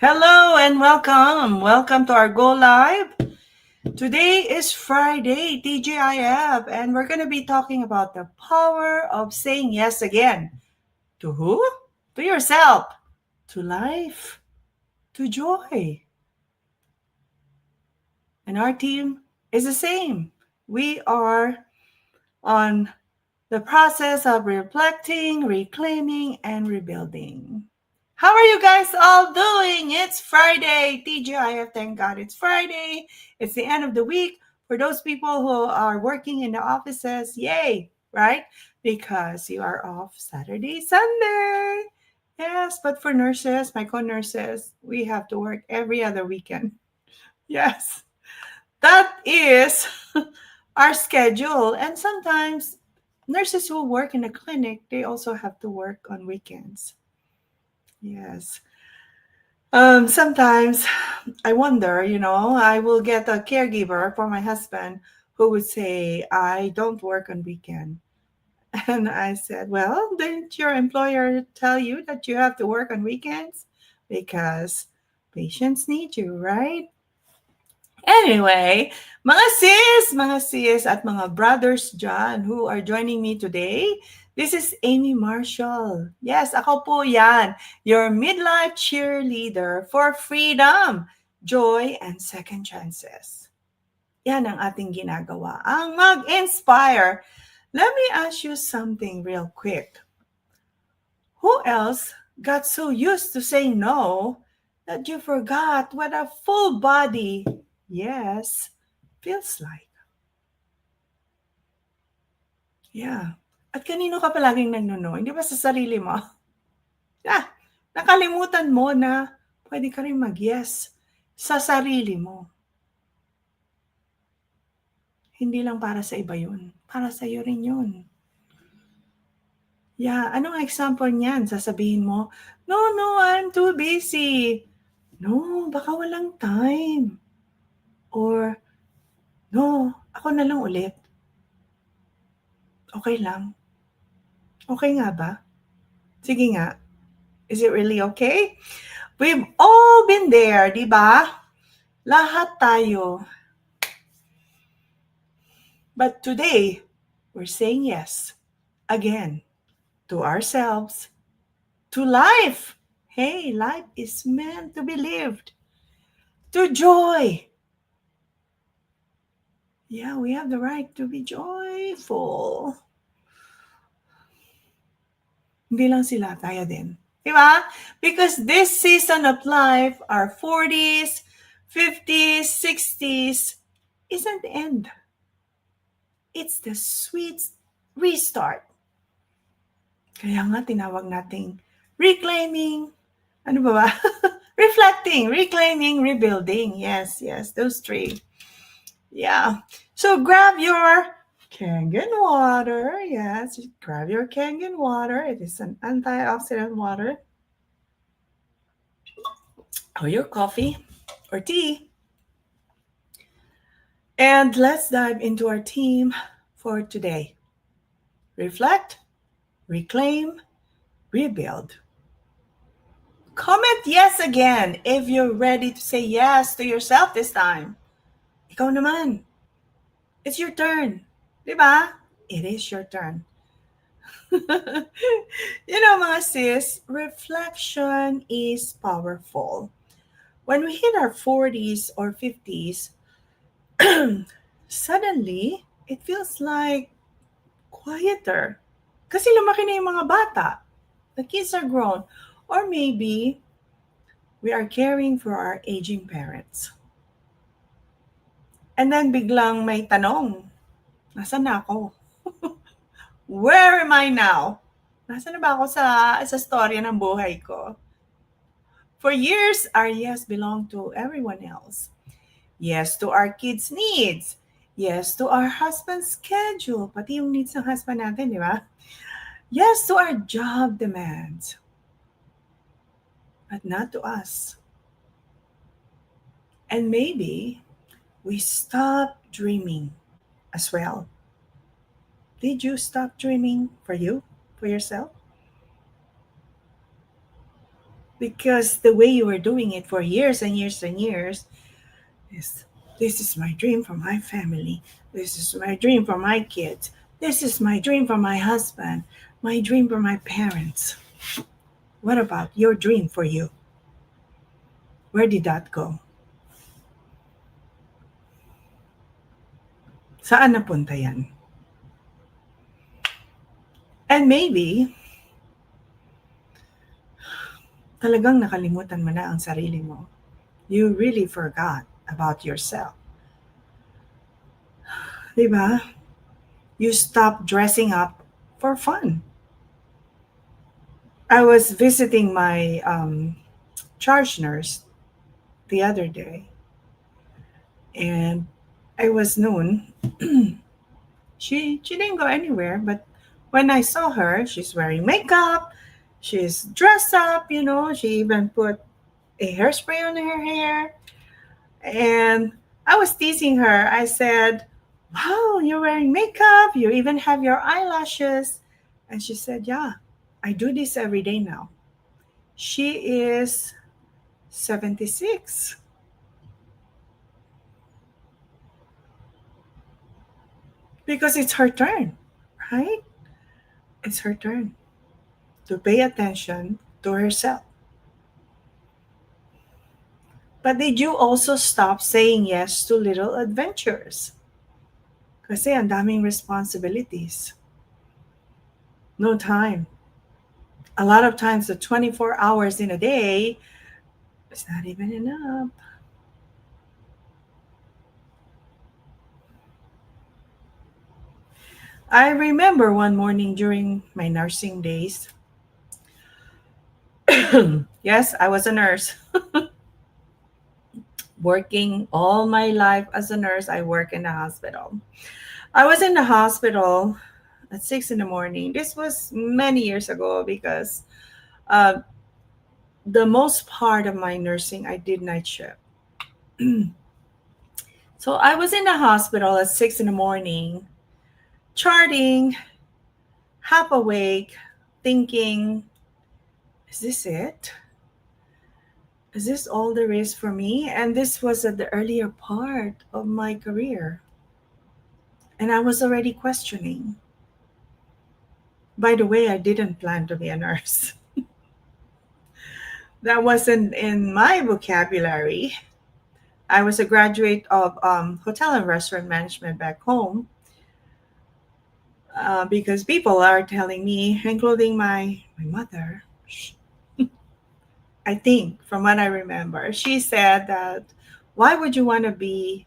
Hello and welcome. Welcome to our Go Live. Today is Friday, TGIF, and we're going to be talking about the power of saying yes again. To who? To yourself, to life, to joy. And our team is the same. We are on the process of reflecting, reclaiming, and rebuilding. How are you guys all doing? It's Friday. TGIF, thank God it's Friday. It's the end of the week. For those people who are working in the offices, yay, right? Because you are off Saturday, Sunday. Yes, but for nurses, my co-nurses, we have to work every other weekend. Yes, that is our schedule. And sometimes nurses who work in a clinic, they also have to work on weekends. Yes. Sometimes I wonder, I will get a caregiver for my husband who would say, I don't work on weekend. And I said, well, didn't your employer tell you that you have to work on weekends? Because patients need you, right? Anyway, mga sis at mga brothers dyan who are joining me today, this is Amy Marshall. Yes, ako po yan, your midlife cheerleader for freedom, joy, and second chances. Yan ang ating ginagawa, ang mag-inspire. Let me ask you something real quick. Who else got so used to saying no that you forgot what a full body yes feels like? Yeah. At kanino ka palaging nagno-no? Hindi ba sa sarili mo? Ah, nakalimutan mo na pwede ka rin mag-yes sa sarili mo. Hindi lang para sa iba yun. Para sa iyo rin yun. Yeah, anong example niyan? Sasabihin mo, no, I'm too busy. No, baka walang time. Or, no, ako na lang ulit. Okay lang. Okay nga ba? Sige nga. Is it really okay? We've all been there, di ba? Lahat tayo. But today, we're saying yes. Again. To ourselves. To life. Hey, life is meant to be lived. To joy. Yeah, we have the right to be joyful. Hindi lang sila, tayo din. Diba? Because this season of life, our 40s, 50s, 60s, isn't the end. It's the sweet restart. Kaya nga tinawag nating reclaiming, ano ba? Reflecting, reclaiming, rebuilding. Yes, those three. Yeah. So grab your Kangen water. Yes, grab your Kangen water. It is an antioxidant water. Or your coffee or tea. And let's dive into our theme for today. Reflect, reclaim, rebuild. Comment yes again if you're ready to say yes to yourself this time. Ikaw naman. It's your turn. Diba? It is your turn. Mga sis, reflection is powerful. When we hit our 40s or 50s, suddenly, it feels like quieter. Kasi lumaki na yung mga bata. The kids are grown. Or maybe we are caring for our aging parents. And then biglang may tanong, nasaan na ako? Where am I now? Nasaan na ba ako sa storya ng buhay ko? For years, our yes belonged to everyone else. Yes to our kids' needs. Yes to our husband's schedule. Pati yung needs ng husband natin, di ba? Yes to our job demands. But not to us. And maybe we stop dreaming as well. Did you stop dreaming for you, for yourself? because the way you were doing it for years and years and years is, this is my dream for my family. This is my dream for my kids. This is my dream for my husband. My dream for my parents. What about your dream for you? Where did that go? Saan napunta yan? And maybe, talagang nakalimutan mo na ang sarili mo. You really forgot about yourself. Diba? You stopped dressing up for fun. I was visiting my charge nurse the other day, and I was known. She didn't go anywhere, but when I saw her, she's wearing makeup, she's dressed up, she even put a hairspray on her hair. And I was teasing her. I said, "Wow, you're wearing makeup, you even have your eyelashes." And she said, "Yeah, I do this every day now." She is 76 because it's her turn, right? It's her turn to pay attention to herself. But did you also stop saying yes to little adventures? Kasi ang daming responsibilities. No time. A lot of times the 24 hours in a day is not even enough. I remember one morning during my nursing days. Yes, I was a nurse. Working all my life as a nurse, I work in the hospital. I was in the hospital at 6 in the morning. This was many years ago because uh, the most part of my nursing, I did night shift. So I was in the hospital at 6 in the morning, charting, half awake, thinking, is this it? Is this all there is for me? And this was at the earlier part of my career. And I was already questioning. By the way, I didn't plan to be a nurse. That wasn't in my vocabulary. I was a graduate of hotel and restaurant management back home because people are telling me, including my mother, I think, from what I remember, she said that, why would you want to be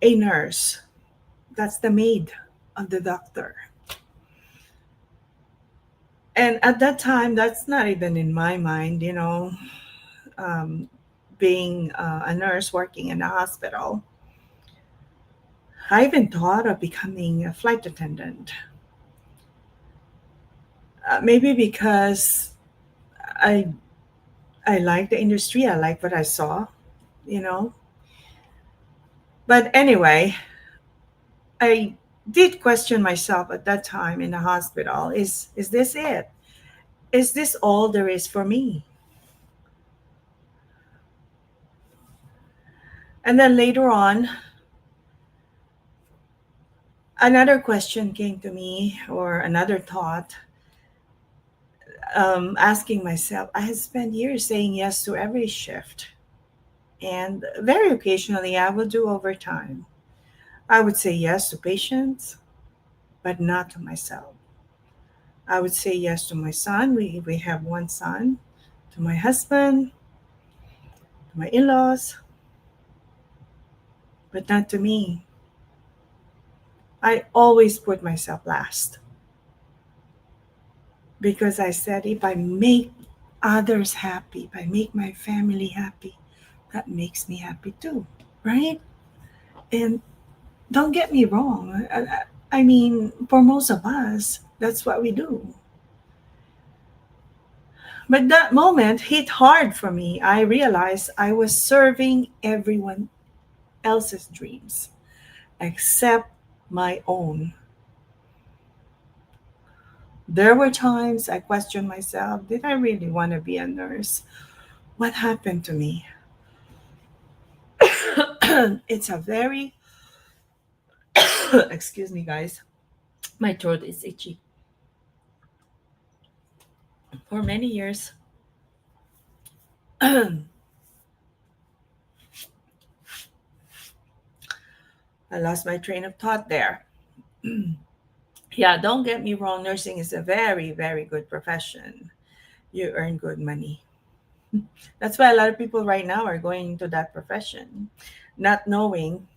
a nurse? That's the maid of the doctor. And at that time, that's not even in my mind, um, being a nurse working in a hospital. I even thought of becoming a flight attendant. Maybe because I I like the industry. I like what I saw, you know. But anyway, I did question myself at that time in the hospital. Is this it? Is this all there is for me? And then later on, another question came to me, or another thought, asking myself, I had spent years saying yes to every shift. And very occasionally, I would do overtime. I would say yes to patients, but not to myself. I would say yes to my son. We have one son, to my husband, to my in laws, but not to me. I always put myself last because I said, if I make others happy, if I make my family happy, that makes me happy too, right? And don't get me wrong. I mean, for most of us, that's what we do. But that moment hit hard for me. I realized I was serving everyone else's dreams except my own. There were times I questioned myself, did I really want to be a nurse? What happened to me? It's a very, excuse me, guys, my throat is itchy. For many years, I lost my train of thought there. Yeah, don't get me wrong, nursing is a very, very good profession. You earn good money. That's why a lot of people right now are going into that profession, not knowing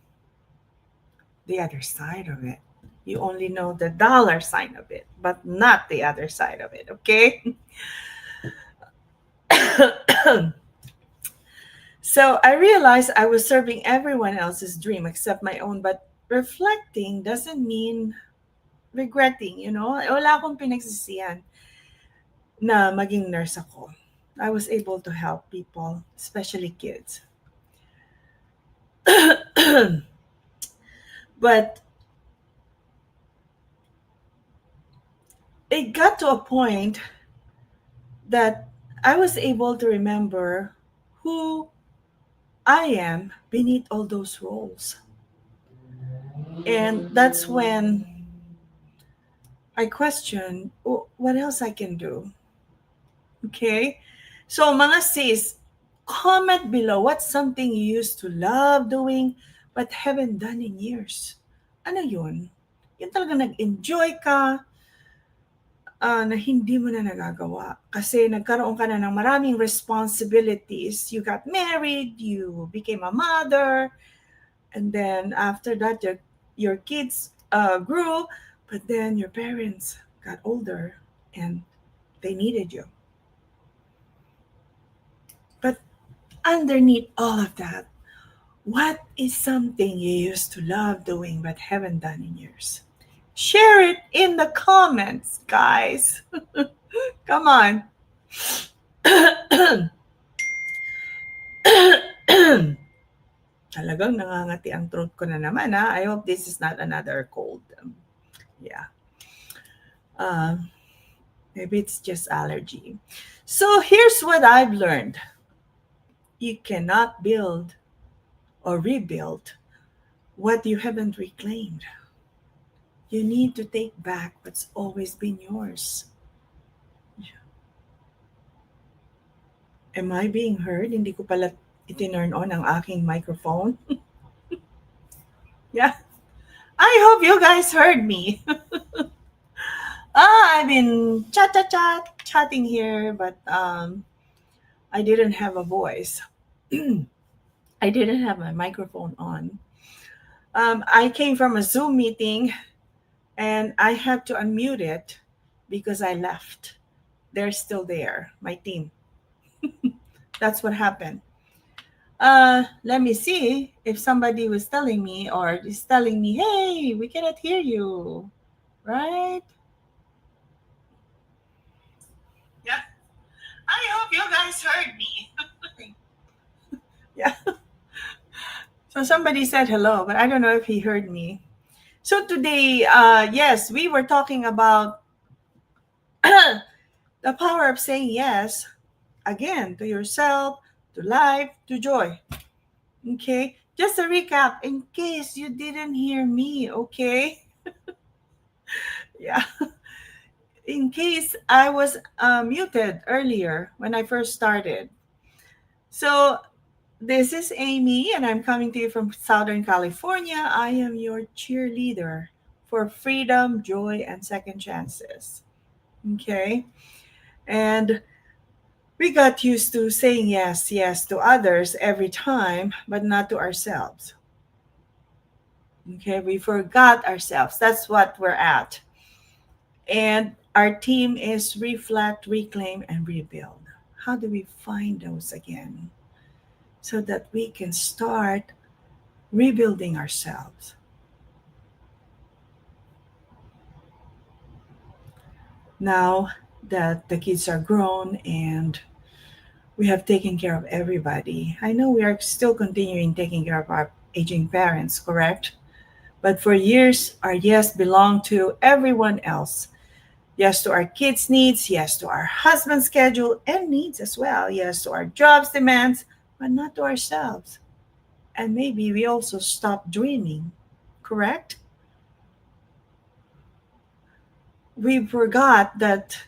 the other side of it. You only know the dollar sign of it, but not the other side of it, okay? So I realized I was serving everyone else's dream except my own, but reflecting doesn't mean regretting, you know? Wala akong pinagsisihan na maging nurse ako. I was able to help people, especially kids. But it got to a point that I was able to remember who I am beneath all those roles. And that's when I questioned, "Oh, what else I can do?" Okay? So mga sis, comment below what's something you used to love doing but haven't done in years. Ano yun? Yung talaga nag-enjoy ka, na hindi mo na nagagawa. Kasi nagkaroon ka na ng maraming responsibilities. You got married, you became a mother, and then after that, your kids grew, but then your parents got older and they needed you. But underneath all of that, what is something you used to love doing but haven't done in years? Share it in the comments, guys. Come on. Talagang nangangati ang throat ko na naman, ha. I hope this is not another cold. Yeah. Um, Maybe it's just allergy. So here's what I've learned. You cannot build or rebuild what you haven't reclaimed. You need to take back what's always been yours. Am I being heard? Hindi ko pala itinurn on ang aking microphone. Yeah. I hope you guys heard me. I've been chatting here, but I didn't have a voice. I didn't have my microphone on. I came from a Zoom meeting and I had to unmute it because I left. They're still there, my team. That's what happened. Let me see if somebody was telling me or is telling me, hey, we cannot hear you, right? Yeah. I hope you guys heard me. Yeah. So somebody said hello, but I don't know if he heard me. So today, yes, we were talking about the power of saying yes again to yourself, to life, to joy. Okay, just a recap in case you didn't hear me. Okay, yeah, in case I was muted earlier when I first started. So this is Amy, and I'm coming to you from Southern California. I am your cheerleader for freedom, joy, and second chances. Okay. And we got used to saying yes, yes to others every time, but not to ourselves. Okay. We forgot ourselves. That's what we're at. And our team is reflect, reclaim, and rebuild. How do we find those again so that we can start rebuilding ourselves? Now that the kids are grown and we have taken care of everybody, I know we are still continuing taking care of our aging parents, correct? But for years, our yes belonged to everyone else. Yes to our kids' needs, yes to our husband's schedule and needs as well, yes to our job's demands, but not to ourselves. And maybe we also stop dreaming, correct? We forgot that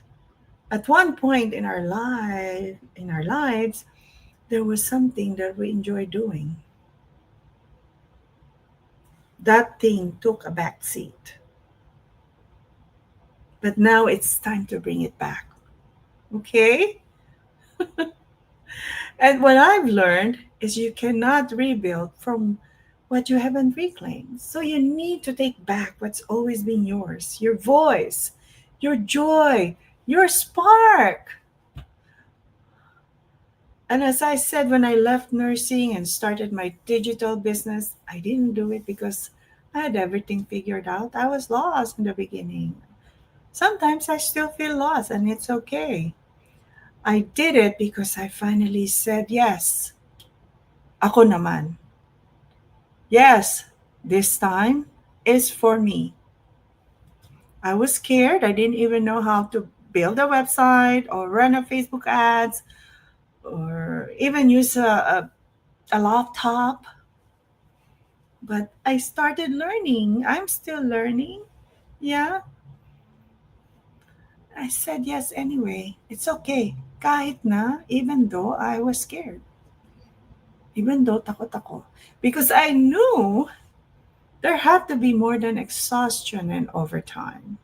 at one point in our lives, there was something that we enjoy doing. That thing took a back seat. But now it's time to bring it back. Okay? And what I've learned is you cannot rebuild from what you haven't reclaimed. So you need to take back what's always been yours, your voice, your joy, your spark. And as I said, when I left nursing and started my digital business, I didn't do it because I had everything figured out. I was lost in the beginning. Sometimes I still feel lost, and it's okay. I did it because I finally said yes. Ako naman. Yes, this time is for me. I was scared. I didn't even know how to build a website or run a Facebook ads or even use a laptop. But I started learning. I'm still learning. Yeah, I said yes anyway. It's okay. Kahit na, even though I was scared. Even though takot ako. Because I knew there had to be more than exhaustion and overtime.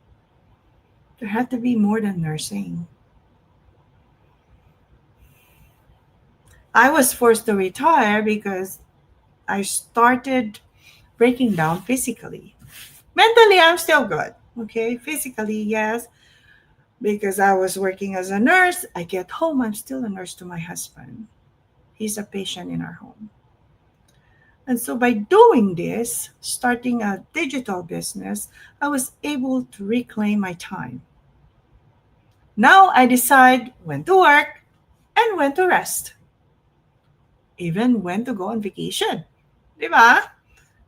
There had to be more than nursing. I was forced to retire because I started breaking down physically. Mentally, I'm still good. Okay, physically, yes, because I was working as a nurse. I get home, I'm still a nurse to my husband. He's a patient in our home. And so by doing this, starting a digital business, I was able to reclaim my time. Now I decide when to work and when to rest, even when to go on vacation. Di ba?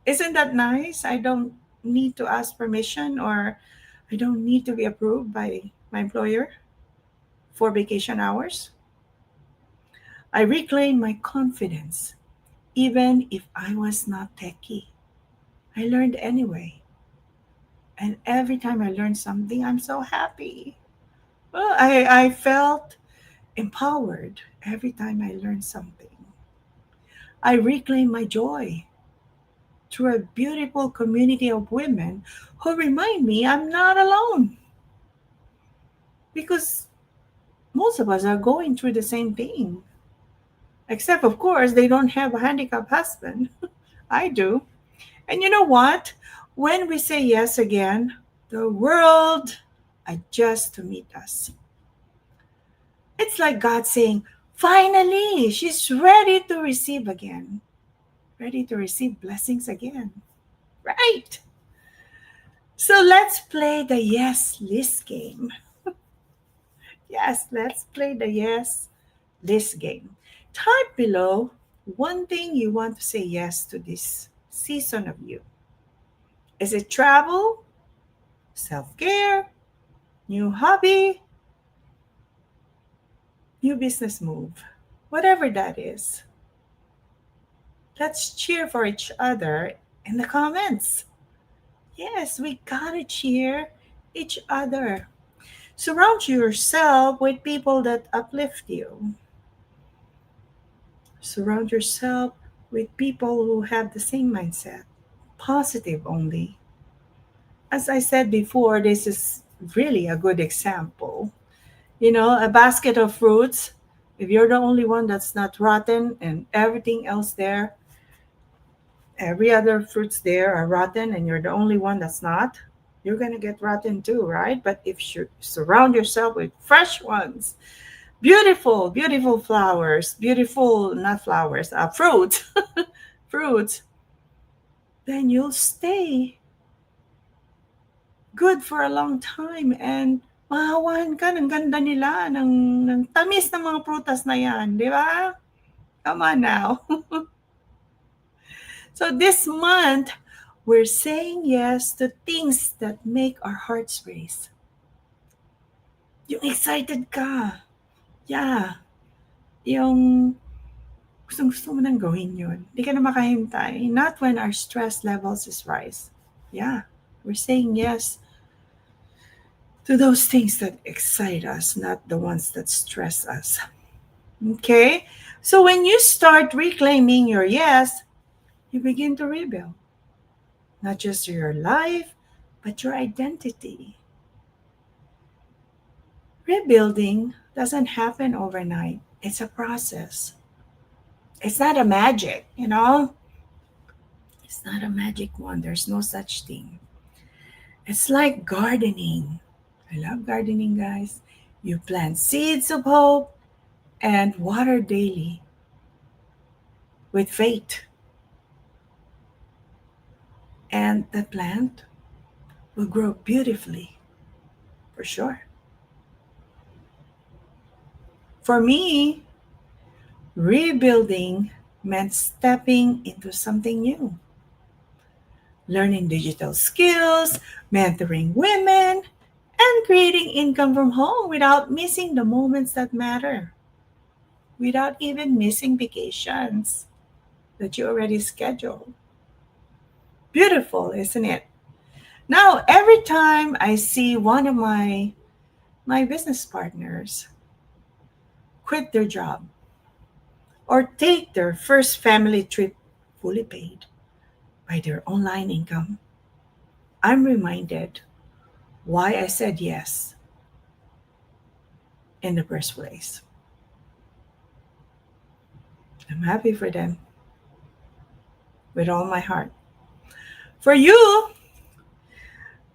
Isn't that nice? I don't need to ask permission or I don't need to be approved by my employer for vacation hours. I reclaim my confidence, even if I was not techie. I learned anyway. And every time I learn something, I'm so happy. Well, I felt empowered every time I learned something. I reclaim my joy through a beautiful community of women who remind me I'm not alone. Because most of us are going through the same thing. Except, of course, they don't have a handicapped husband. I do. And you know what? When we say yes again, the world adjusts to meet us. It's like God saying, finally, she's ready to receive again, ready to receive blessings again. Right. So let's play the yes list game. Yes, let's play the yes list game. Type below one thing you want to say yes to this season of you. Is it travel, self care, new hobby, new business move? Whatever that is, let's cheer for each other in the comments. Yes, we gotta cheer each other. Surround yourself with people that uplift you. Surround yourself with people who have the same mindset, positive only. As I said before, this is really a good example. You know, a basket of fruits, if you're the only one that's not rotten and everything else there, every other fruits there are rotten and you're the only one that's not, you're going to get rotten too, right? But if you surround yourself with fresh ones, beautiful, beautiful flowers, beautiful, not flowers, fruits, fruits, then you'll stay good for a long time and mahawahan ka ng ganda nila, ng tamis ng mga prutas na yan, di ba? Come on now. So this month, we're saying yes to things that make our hearts race. Yung excited ka. Yeah. Yung gustong-gusto mo nang gawin yun. Hindi ka na makahintay. Not when our stress levels is rise. Yeah. We're saying yes to those things that excite us, not the ones that stress us. Okay? So when you start reclaiming your yes, you begin to rebuild not just your life, but your identity. Rebuilding doesn't happen overnight, it's a process. It's not a magic, you know? It's not a magic one. There's no such thing. It's like gardening. I love gardening, guys. You plant seeds of hope and water daily with faith, and the plant will grow beautifully for sure. For me, rebuilding meant stepping into something new, learning digital skills, mentoring women, and creating income from home without missing the moments that matter, without even missing vacations that you already scheduled. Beautiful, isn't it? Now, every time I see one of my business partners quit their job or take their first family trip fully paid by their online income, I'm reminded why I said yes in the first place. I'm happy for them with all my heart. For you,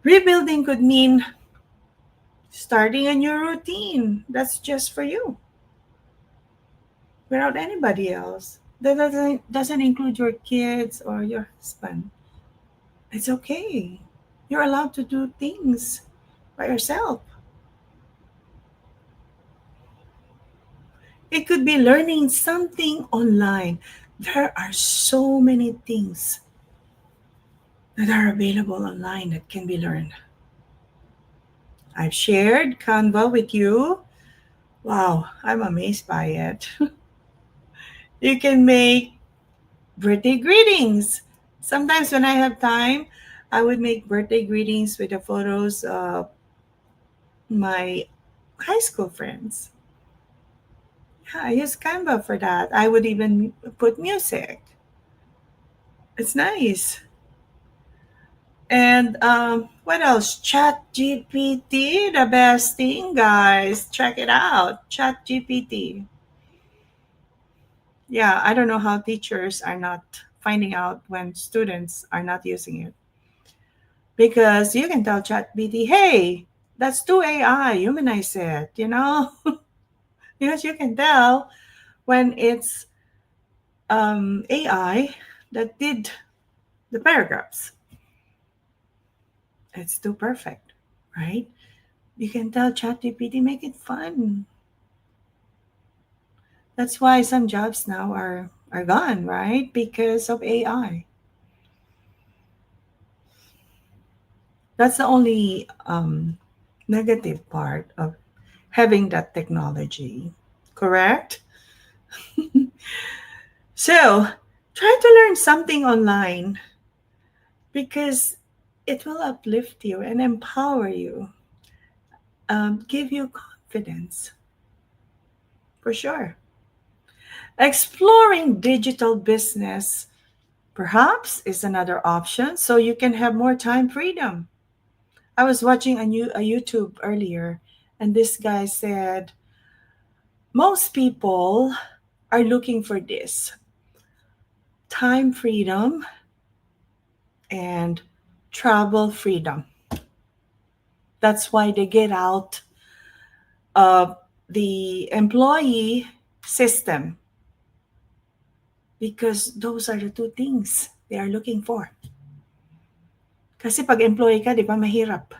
rebuilding could mean starting a new routine that's just for you without anybody else. That doesn't include your kids or your husband. It's okay. You're allowed to do things by yourself. It could be learning something online. There are so many things that are available online that can be learned. I've shared Canva with you. Wow, I'm amazed by it. You can make birthday greetings. Sometimes when I have time, I would make birthday greetings with the photos of my high school friends. Yeah, I use Canva for that. I would even put music. It's nice. And what else? Chat GPT, the best thing, guys. Check it out. Chat GPT. Yeah, I don't know how teachers are not finding out when students are not using it. Because you can tell Chat GPT, hey, that's too AI, humanize it, you know? Because you can tell when it's AI that did the paragraphs. It's too perfect, right? You can tell ChatGPT, make it fun. That's why some jobs now are gone, right? Because of AI. That's the only negative part of having that technology. Correct? So try to learn something online because it will uplift you and empower you, give you confidence for sure. Exploring digital business perhaps is another option so you can have more time freedom. I was watching a YouTube earlier and this guy said most people are looking for this time freedom and travel freedom. That's why they get out of the employee system because those are the two things they are looking for. Kasi pag employee ka, di ba, mahirap.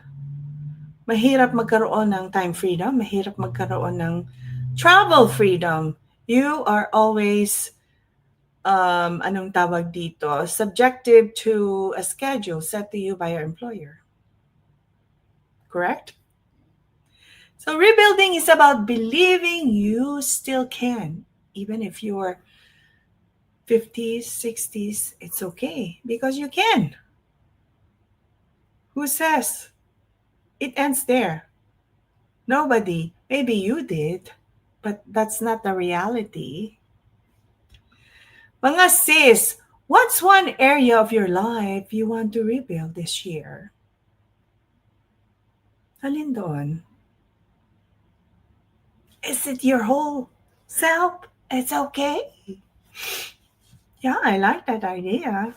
Mahirap magkaroon ng time freedom, mahirap magkaroon ng travel freedom. You are always, anong tawag dito, subjective to a schedule set to you by your employer. Correct? So rebuilding is about believing you still can. Even if you're 50s, 60s, it's okay because you can. Who says it ends there? Nobody. Maybe you did, but that's not the reality. Mga sis, what's one area of your life you want to rebuild this year? Alin doon? Is it your whole self? It's okay. Yeah, I like that idea.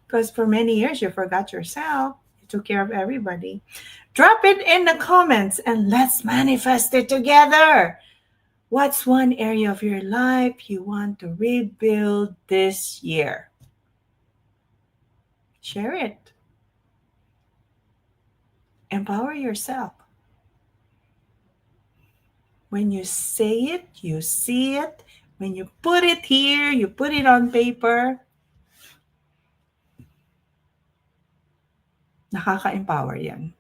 Because for many years you forgot yourself. You took care of everybody. Drop it in the comments and let's manifest it together. What's one area of your life you want to rebuild this year? Share it. Empower yourself. When you say it, you see it. When you put it here, you put it on paper. Nakaka-empower yan.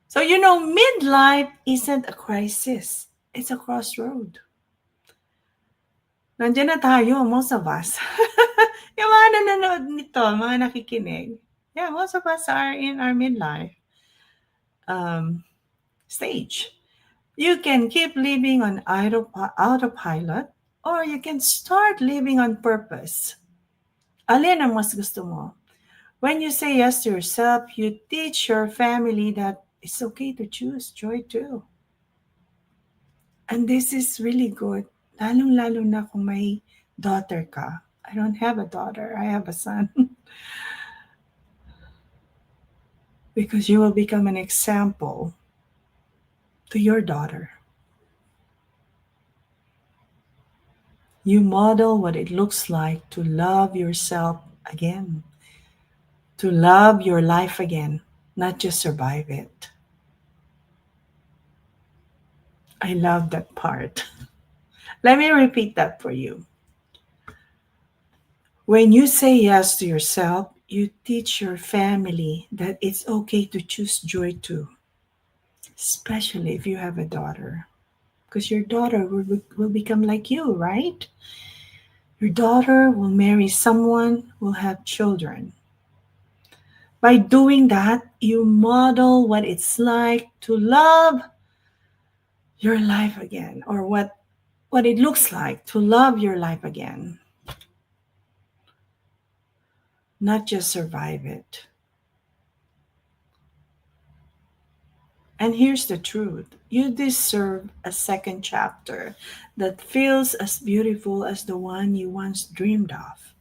So, midlife isn't a crisis. It's a crossroad. Nandiyan na tayo, most of us. Yung mga nanonood nito, mga nakikinig. Yeah, most of us are in our midlife stage. You can keep living on autopilot or you can start living on purpose. Alin ang mas gusto mo? When you say yes to yourself, you teach your family that it's okay to choose joy too. And this is really good. Lalong-lalo na kung may daughter ka. I don't have a daughter. I have a son. Because you will become an example to your daughter. You model what it looks like to love yourself again, to love your life again, not just survive it. I love that part. Let me repeat that for you. When you say yes to yourself, you teach your family that it's okay to choose joy too, especially if you have a daughter. Because your daughter will become like you, right? Your daughter will marry someone, will have children. By doing that, you model what it's like to love your life again, or what it looks like to love your life again, not just survive it. And here's the truth: you deserve a second chapter that feels as beautiful as the one you once dreamed of.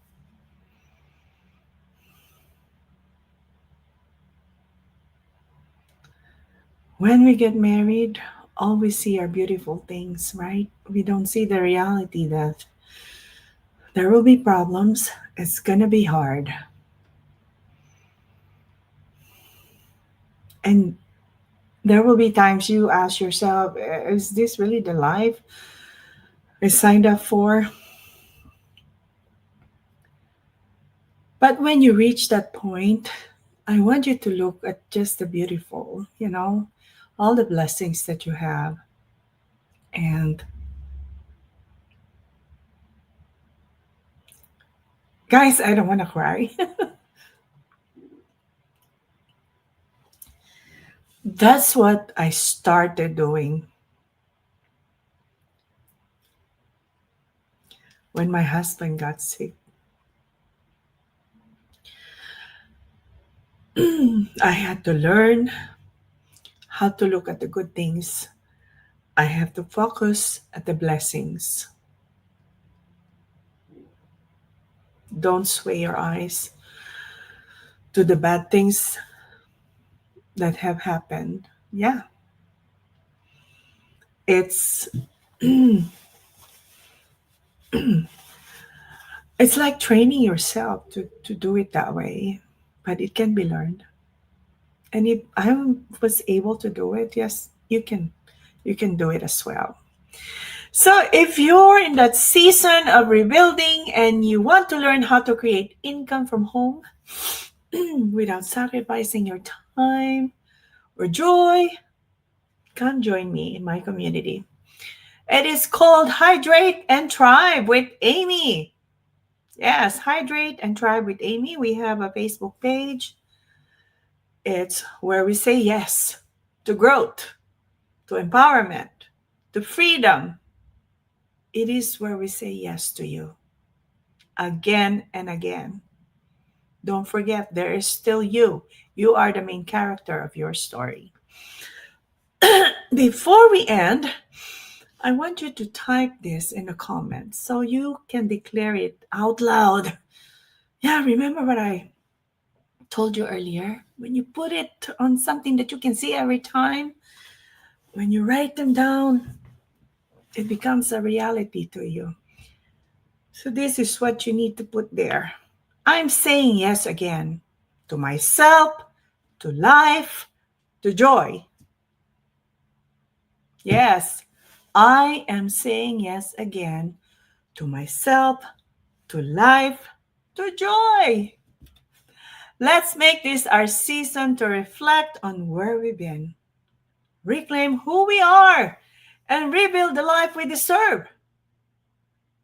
When we get married, all we see are beautiful things, right? We don't see the reality that there will be problems, it's gonna be hard. And there will be times you ask yourself, is this really the life I signed up for? But when you reach that point, I want you to look at just the beautiful, all the blessings that you have. And guys, I don't want to cry. That's what I started doing when my husband got sick. I had to learn how to look at the good things. I have to focus at the blessings. Don't sway your eyes to the bad things that have happened. Yeah. It's it's like training yourself to do it that way, but it can be learned. And if I was able to do it, yes, you can do it as well. So if you're in that season of rebuilding and you want to learn how to create income from home without sacrificing your time or joy, come join me in my community. It is called Hydrate and Thrive with Amy. Yes, Hydrate and Thrive with Amy. We have a Facebook page. It's where we say yes to growth, to empowerment, to freedom. It is where we say yes to you again and again. Don't forget, there is still you. You are the main character of your story. Before we end, I want you to type this in the comments so you can declare it out loud. Yeah, remember what I told you earlier? When you put it on something that you can see every time, when you write them down, it becomes a reality to you. So, this is what you need to put there. I'm saying yes again to myself, to life, to joy. Yes, I am saying yes again to myself, to life, to joy. Let's make this our season to reflect on where we've been, reclaim who we are, and rebuild the life we deserve.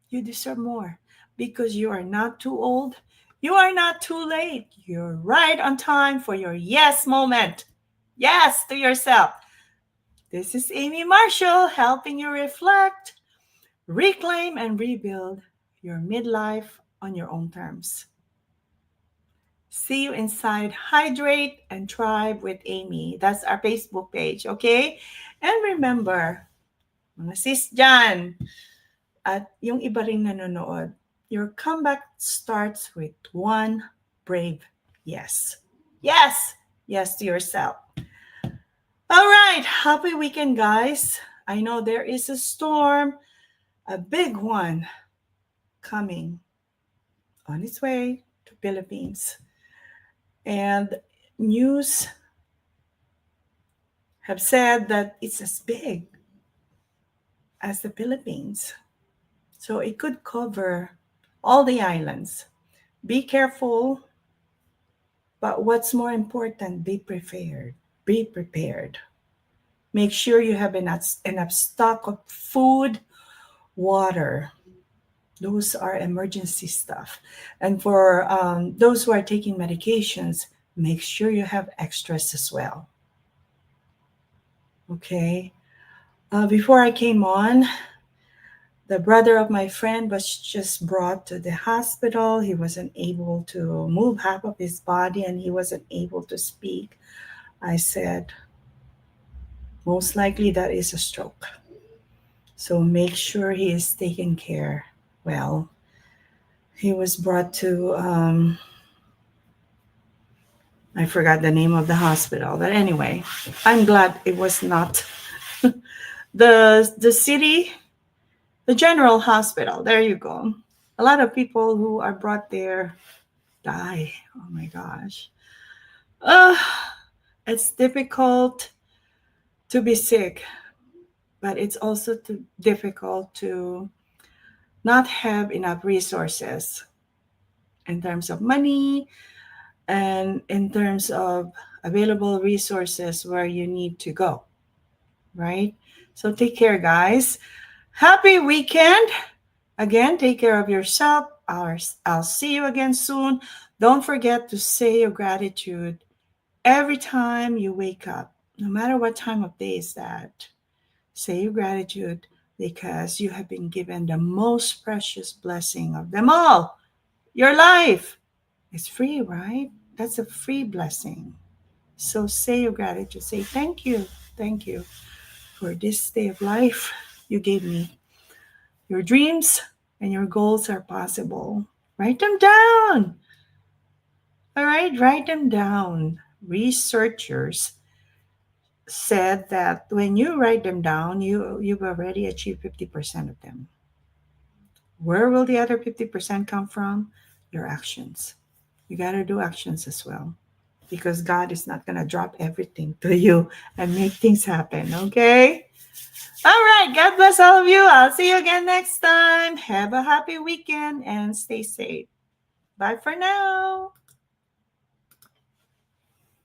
You deserve more because you are not too old. You are not too late. You're right on time for your yes moment. Yes to yourself. This is Amy Marshall helping you reflect, reclaim, and rebuild your midlife on your own terms. See you inside Hydrate and Thrive with Amy. That's our Facebook page, okay? And remember, mga sis dyan, at yung iba ring nanonood, your comeback starts with one brave yes. Yes! Yes to yourself. All right, happy weekend, guys. I know there is a storm, a big one, coming on its way to Philippines. And news have said that it's as big as the Philippines. So it could cover all the islands. Be careful, but what's more important, be prepared. Be prepared. Make sure you have enough stock of food, water. Those are emergency stuff. And for those who are taking medications, make sure you have extras as well. Okay. Before I came on, the brother of my friend was just brought to the hospital. He wasn't able to move half of his body and he wasn't able to speak. I said, most likely that is a stroke. So make sure he is taken care well. He was brought to, I forgot the name of the hospital. But anyway, I'm glad it was not the city, the general hospital. There you go. A lot of people who are brought there die. Oh my gosh. It's difficult to be sick, but it's also difficult to not have enough resources in terms of money and in terms of available resources where you need to go, right? So take care, guys. Happy weekend. Again, take care of yourself. I'll see you again soon. Don't forget to say your gratitude every time you wake up, no matter what time of day is that. Say your gratitude because you have been given the most precious blessing of them all. Your life is free, right? That's a free blessing. So say your gratitude. Say thank you. Thank you for this day of life you gave me. Your dreams and your goals are possible. Write them down. All right, write them down. Researchers said that when you write them down, you've already achieved 50% of them. Where will the other 50% come from? Your actions. You got to do actions as well because God is not going to drop everything to you and make things happen, okay? All right, God bless all of you. I'll see you again next time. Have a happy weekend and stay safe. Bye for now.